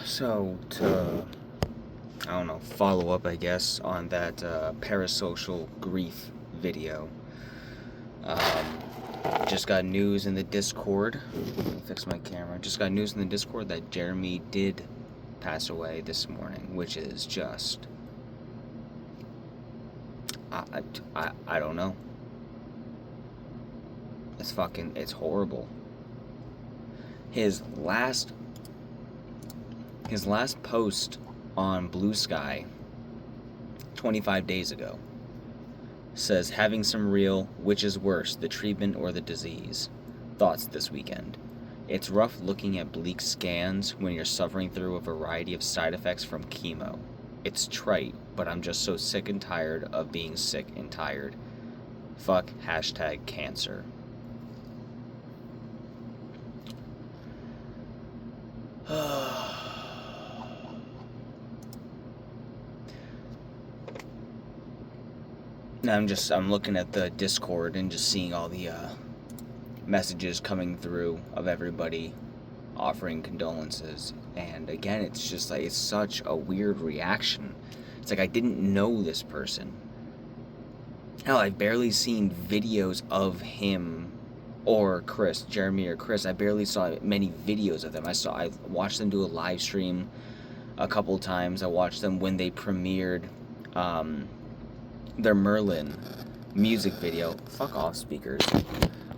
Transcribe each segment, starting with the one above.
So, to, I don't know, follow up, I guess, on that parasocial grief video, um, just got news in the Discord. Let me fix my camera. Just got news in the Discord that Jeremy did pass away this morning, which is just, I don't know. It's horrible. His last post on Blue Sky 25 days ago says, having some real, which is worse, the treatment or the disease? Thoughts this weekend. It's rough looking at bleak scans when you're suffering through a variety of side effects from chemo. It's trite, but I'm just so sick and tired of being sick and tired. Fuck #cancer. I'm looking at the Discord and just seeing all the messages coming through of everybody offering condolences. And again, it's just like, it's such a weird reaction. It's like, I didn't know this person. Hell, I've barely seen videos of him or Chris, Jeremy or Chris. I barely saw many videos of them. I watched them do a live stream a couple times. I watched them when they premiered their Merlin music video. Fuck off, speakers.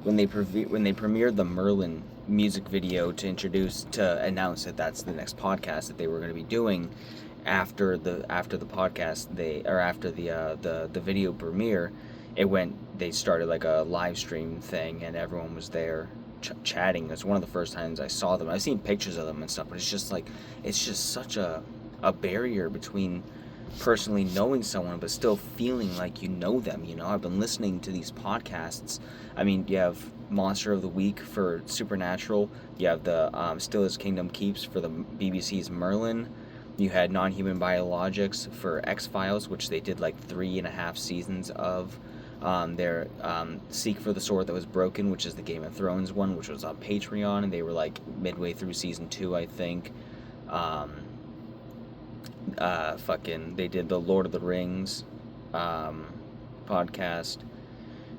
When they premiered the Merlin music video to announce that that's the next podcast that they were going to be doing after the podcast, after the video premiere, they started like a live stream thing and everyone was there chatting. It's one of the first times I saw them. I've seen pictures of them and stuff, but it's just such a barrier between personally knowing someone but still feeling like you know them. I've been listening to these podcasts. I mean, you have Monster of the Week for Supernatural, you have the Still As Kingdom Keeps for the BBC's Merlin, you had Non-Human Biologics for X-Files, which they did like 3.5 seasons of, their Seek for the Sword That Was Broken, which is the Game of Thrones one, which was on Patreon, and they were like midway through season 2, I think. They did the Lord of the Rings podcast.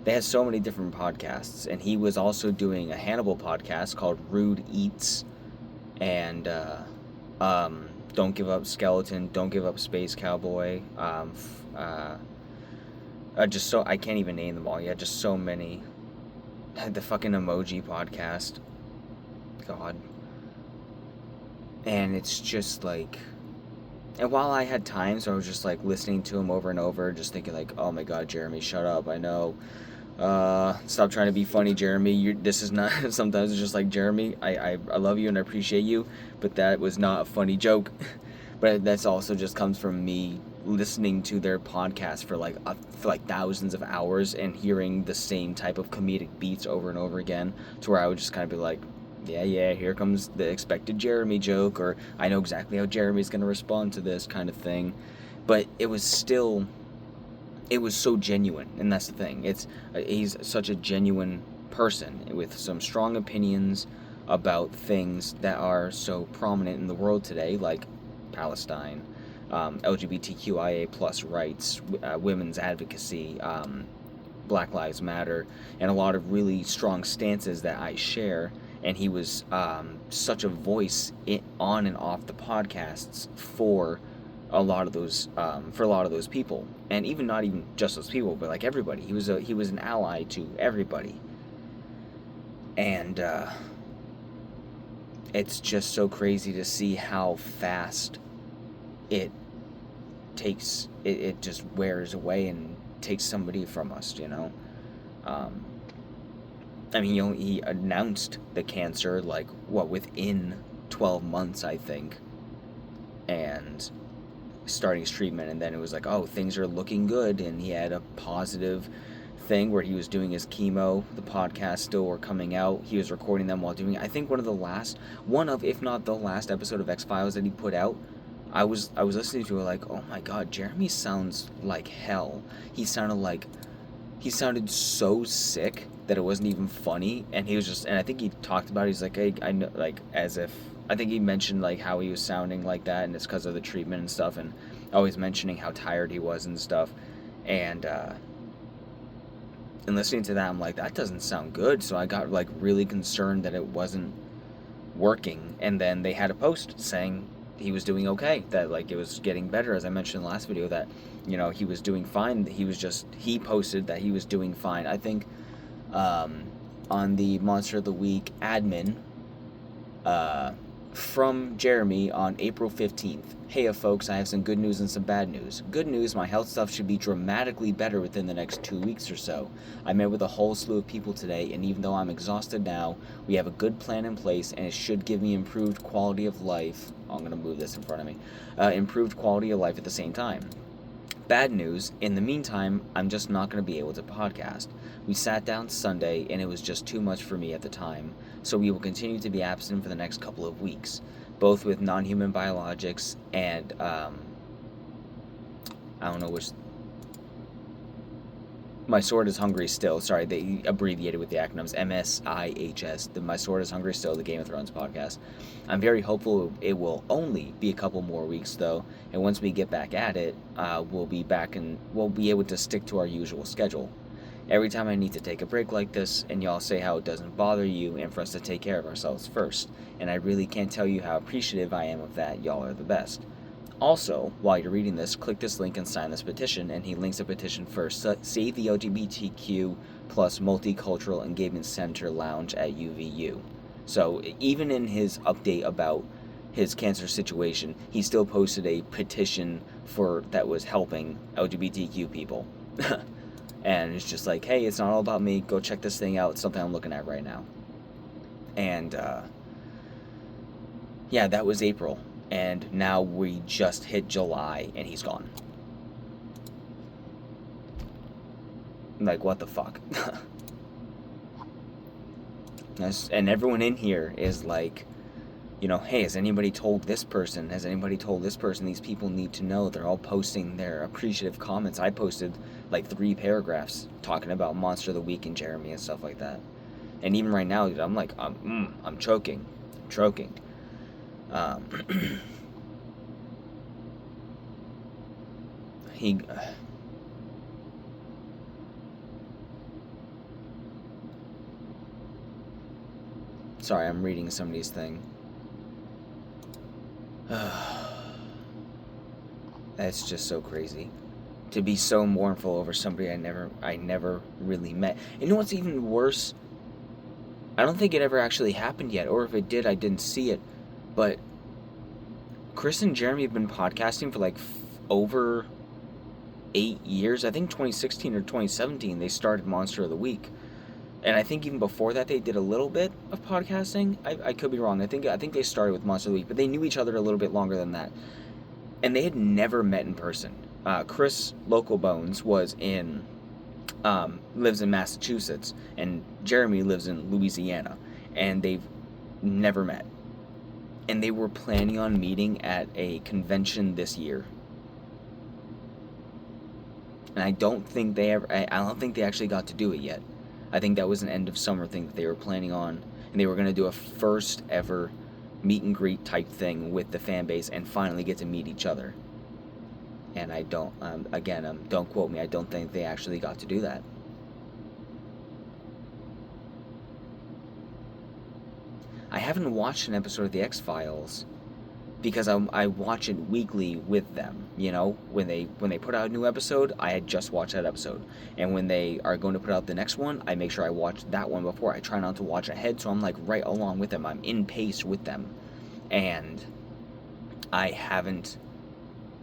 They had so many different podcasts, and he was also doing a Hannibal podcast called Rude Eats, and Don't Give Up Skeleton, Don't Give Up Space Cowboy. I can't even name them all. Yeah, just so many. Had the fucking Emoji podcast. God. And it's just like, and while I had times where I was just like listening to him over and over, just thinking like, oh my god, Jeremy, shut up, I know. Stop trying to be funny, Jeremy. This is not, sometimes it's just like, Jeremy, I love you and I appreciate you, but that was not a funny joke. But that's also just comes from me listening to their podcast for like thousands of hours and hearing the same type of comedic beats over and over again, to where I would just kind of be like, yeah, here comes the expected Jeremy joke, or I know exactly how Jeremy's going to respond to this kind of thing. But it was so genuine, and that's the thing. He's such a genuine person with some strong opinions about things that are so prominent in the world today, like Palestine, LGBTQIA plus rights, women's advocacy, Black Lives Matter, and a lot of really strong stances that I share. And he was such a voice on and off the podcasts for a lot of those people, and even not even just those people, but like everybody. He was an ally to everybody, and it's just so crazy to see how fast it just wears away and takes somebody from us. I mean, he announced the cancer, like, within 12 months, I think, and starting his treatment, and then it was like, oh, things are looking good, and he had a positive thing where he was doing his chemo, the podcasts still were coming out, he was recording them while doing it. I think one of, if not the last episode of X-Files that he put out, I was listening to it like, oh my god, Jeremy sounds like hell. He sounded like he sounded so sick that it wasn't even funny, and he was just, and I think he talked about it, he's like, hey, I know, like, as if, I think he mentioned, like, how he was sounding like that, and it's because of the treatment and stuff, and always mentioning how tired he was and stuff, and listening to that, I'm like, that doesn't sound good, so I got, like, really concerned that it wasn't working, and then they had a post saying he was doing okay, that, like, it was getting better, as I mentioned in the last video, that, you know, he was doing fine, he posted that he was doing fine, I think, on the Monster of the Week admin, from Jeremy on April 15th. Hey folks, I have some good news and some bad news. Good news, my health stuff should be dramatically better within the next 2 weeks or so. I met with a whole slew of people today, and even though I'm exhausted now, we have a good plan in place, and it should give me improved quality of life. Oh, I'm going to move this in front of me. Improved quality of life at the same time. Bad news, in the meantime, I'm just not going to be able to podcast. We sat down Sunday, and it was just too much for me at the time, so we will continue to be absent for the next couple of weeks, both with non-human biologics and, I don't know which, My Sword is Hungry Still, sorry, they abbreviated with the acronyms, MSIHS, the My Sword is Hungry Still, the Game of Thrones podcast. I'm very hopeful it will only be a couple more weeks, though, and once we get back at it, we'll be back and we'll be able to stick to our usual schedule. Every time I need to take a break like this, and y'all say how it doesn't bother you, and for us to take care of ourselves first, and I really can't tell you how appreciative I am of that. Y'all are the best. Also, while you're reading this, click this link and sign this petition, and he links a petition for Save the LGBTQ plus Multicultural Engagement Center Lounge at UVU. So even in his update about his cancer situation, he still posted a petition that was helping LGBTQ people. And it's just like, hey, it's not all about me, go check this thing out, it's something I'm looking at right now. And yeah, that was April. And now we just hit July, and he's gone. Like, what the fuck? And everyone in here is like, you know, hey, has anybody told this person? Has anybody told this person? These people need to know. They're all posting their appreciative comments. I posted like 3 paragraphs talking about Monster of the Week and Jeremy and stuff like that. And even right now, dude, I'm like, I'm choking. Sorry, I'm reading somebody's thing. That's just so crazy. To be so mournful over somebody I never really met. And you know what's even worse? I don't think it ever actually happened yet, or if it did, I didn't see it. But Chris and Jeremy have been podcasting for like over 8 years. I think 2016 or 2017 they started Monster of the Week. And I think even before that they did a little bit of podcasting. I could be wrong. I think they started with Monster of the Week, but they knew each other a little bit longer than that. And they had never met in person. Chris Local Bones lives in Massachusetts, and Jeremy lives in Louisiana, and they've never met. And they were planning on meeting at a convention this year. And I don't think they actually got to do it yet. I think that was an end of summer thing that they were planning on, and they were going to do a first ever meet and greet type thing with the fan base and finally get to meet each other. And I don't, don't quote me, I don't think they actually got to do that. I haven't watched an episode of The X-Files because I watch it weekly with them. You know, when they put out a new episode, I had just watched that episode, and when they are going to put out the next one, I make sure I watch that one before. I try not to watch ahead, so I'm like right along with them. I'm in pace with them, and I haven't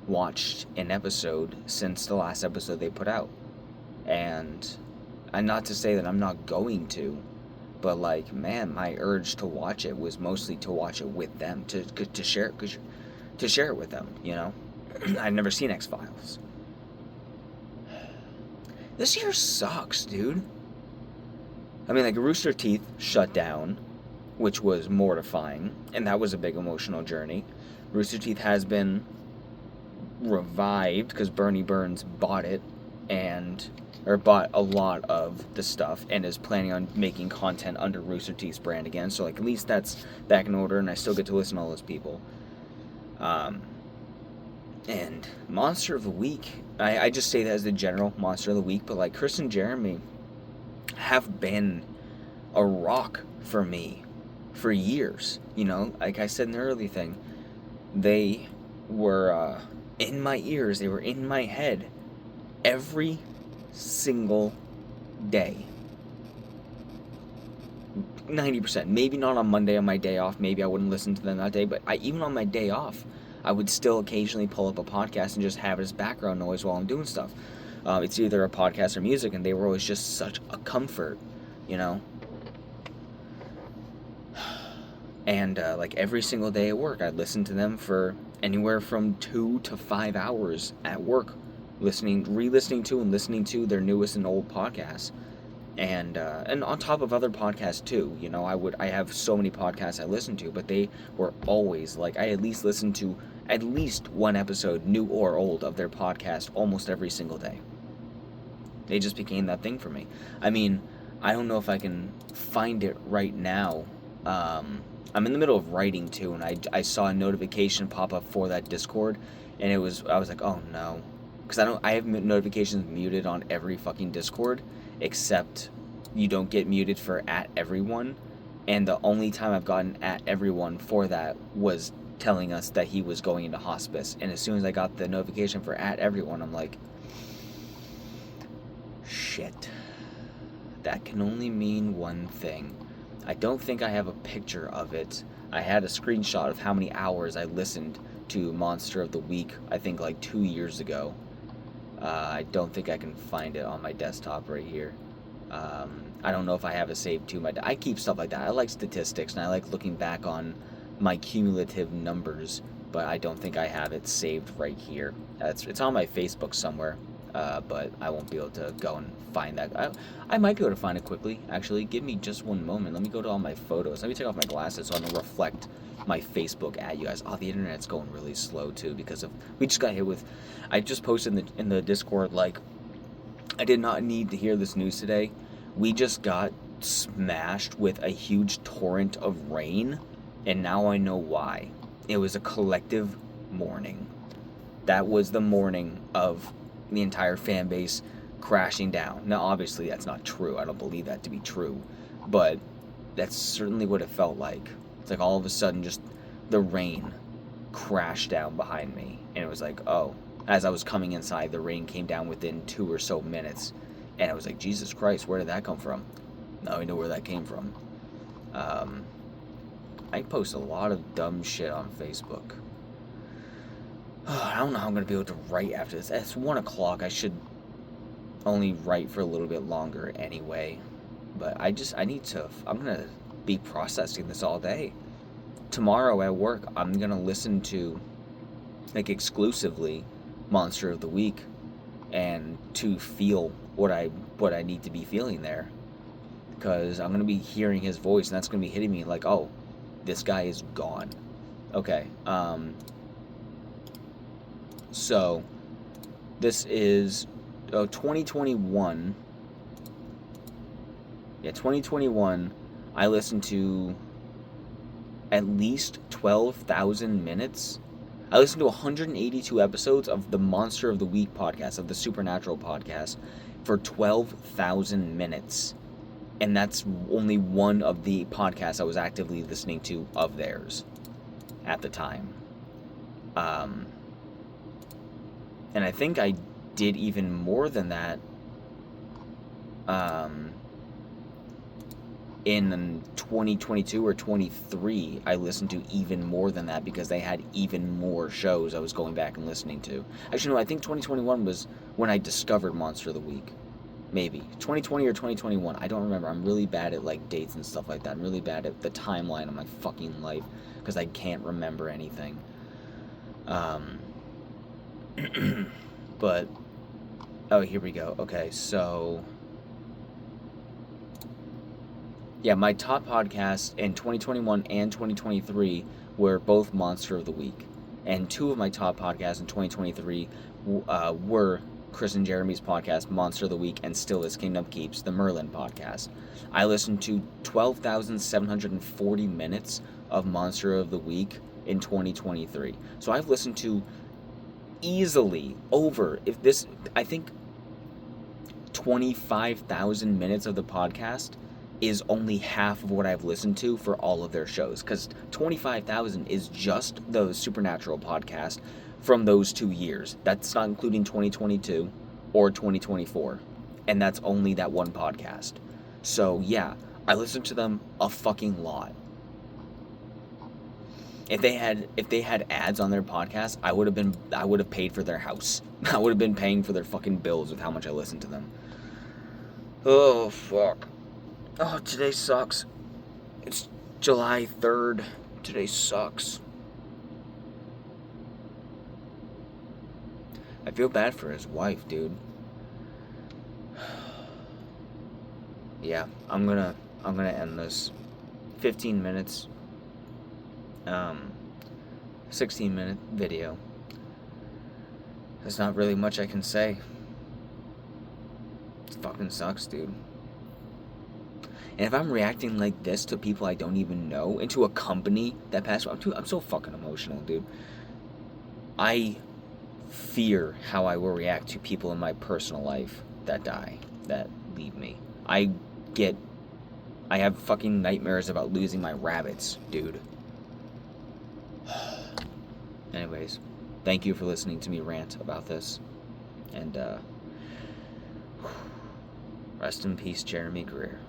watched an episode since the last episode they put out. And not to say that I'm not going to, but like, man, my urge to watch it was mostly to watch it with them, to share it with them, you know. I've never seen X-Files. This year sucks, dude. I mean, like, Rooster Teeth shut down, which was mortifying, and that was a big emotional journey. Rooster Teeth has been revived because Bernie Burns bought it, and or bought a lot of the stuff and is planning on making content under Rooster Teeth's brand again. So, like, at least that's back in order, and I still get to listen to all those people. And Monster of the Week, I just say that as the general Monster of the Week, but, like, Chris and Jeremy have been a rock for me for years. You know, like I said in the early thing, they were in my ears, they were in my head every single day. 90%. Maybe not on Monday on my day off. Maybe I wouldn't listen to them that day. But even on my day off, I would still occasionally pull up a podcast and just have it as background noise while I'm doing stuff. It's either a podcast or music, and they were always just such a comfort, you know? And like every single day at work, I'd listen to them for anywhere from 2 to 5 hours at work, re-listening to and listening to their newest and old podcasts. And on top of other podcasts too, you know, I have so many podcasts I listen to, but they were always, like, I at least listened to at least one episode, new or old, of their podcast almost every single day. They just became that thing for me. I mean, I don't know if I can find it right now. I'm in the middle of writing too, and I saw a notification pop up for that Discord, and I was like, oh no, because I have notifications muted on every fucking Discord, except you don't get muted for @everyone, and the only time I've gotten @everyone for that was telling us that he was going into hospice, and as soon as I got the notification for @everyone, I'm like, shit, that can only mean one thing. I don't think I have a picture of it. I had a screenshot of how many hours I listened to Monster of the Week, I think like 2 years ago. I don't think I can find it on my desktop right here. I don't know if I have it saved to my... I keep stuff like that. I like statistics, and I like looking back on my cumulative numbers, but I don't think I have it saved right here. It's on my Facebook somewhere, but I won't be able to go and find that. I might be able to find it quickly, actually. Give me just one moment. Let me go to all my photos. Let me take off my glasses so I don't reflect my Facebook at you guys. Oh, the internet's going really slow, too, because of... We just got hit with... I just posted in the Discord, like, I did not need to hear this news today. We just got smashed with a huge torrent of rain, and now I know why. It was a collective mourning. That was the mourning of the entire fan base crashing down. Now, obviously, that's not true. I don't believe that to be true. But that's certainly what it felt like. It's like all of a sudden, just the rain crashed down behind me. And it was like, oh, as I was coming inside, the rain came down within 2 or so minutes. And I was like, Jesus Christ, where did that come from? Now I know where that came from. I post a lot of dumb shit on Facebook. I don't know how I'm going to be able to write after this. It's 1 o'clock. I should only write for a little bit longer anyway. But I'm going to be processing this all day. Tomorrow at work, I'm going to listen to, like, exclusively Monster of the Week, and to feel what I need to be feeling there. Because I'm going to be hearing his voice, and that's going to be hitting me like, oh, this guy is gone. Okay, so this is 2021. Yeah, 2021. I listened to at least 12,000 minutes. I listened to 182 episodes of the Monster of the Week podcast, of the Supernatural podcast, for 12,000 minutes. And that's only one of the podcasts I was actively listening to of theirs at the time. And I think I did even more than that in 2022 or 23. I listened to even more than that because they had even more shows I was going back and listening to. Actually, no, I think 2021 was when I discovered Monster of the Week. Maybe 2020 or 2021. I don't remember. I'm really bad at like dates and stuff like that. I'm really bad at the timeline of my fucking life because I can't remember anything. But oh, here we go. Okay, so yeah, my top podcasts in 2021 and 2023 were both Monster of the Week, and 2 of my top podcasts in 2023 were Chris and Jeremy's podcast, Monster of the Week, and Still This Kingdom Keeps, the Merlin podcast. I listened to 12,740 minutes of Monster of the Week in 2023. So I've listened to easily over, I think 25,000 minutes of the podcast is only half of what I've listened to for all of their shows, because 25,000 is just the Supernatural podcast from those 2 years. That's not including 2022 or 2024, and that's only that one podcast. So yeah, I listened to them a fucking lot. If they had ads on their podcast, I would have paid for their house. I would have been paying for their fucking bills with how much I listened to them. Oh fuck. Oh, today sucks. It's July 3rd. Today sucks. I feel bad for his wife, dude. Yeah, I'm gonna end this. 15 minutes. 16-minute video. There's not really much I can say. It fucking sucks, dude. And if I'm reacting like this to people I don't even know, and to a company that passed away, I'm so fucking emotional, dude. I fear how I will react to people in my personal life that die, that leave me. I have fucking nightmares about losing my rabbits, dude. Anyways, thank you for listening to me rant about this. And, rest in peace, Jeremy Greer.